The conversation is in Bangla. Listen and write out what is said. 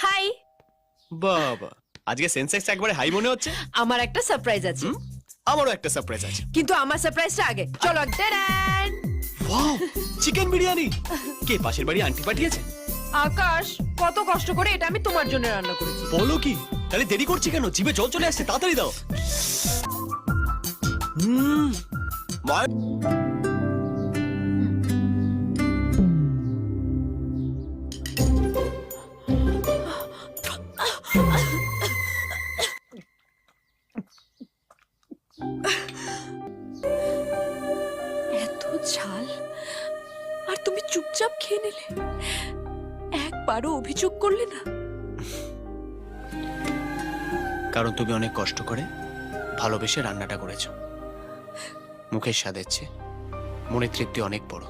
হাই। বাবা, আজকে সেন্সেক্স একবারে হাই মনে হচ্ছে। আমার একটা সারপ্রাইজ আছে। আমারও একটা সারপ্রাইজ আছে। কিন্তু আমার সারপ্রাইজটা আগে। চলো। টাডান! Wow, chicken biryani. কে পাশের বাড়ি আন্টি পাঠিয়েছে? আকাশ, কত কষ্ট করে এটা আমি তোমার জন্য রান্না করেছি। বলো কি? তাহলে দেরি করছি কেন? জিভে জল চলে আসছে, তাড়াতাড়ি দাও। মা, এত ঝাল, আর তুমি চুপচাপ খেয়ে নিলে, একবারও অভিযোগ করলে না। কারণ তুমি অনেক কষ্ট করে ভালোবেসে রান্নাটা করেছো। মুখের স্বাদের চেয়ে মনের তৃপ্তি অনেক বড়।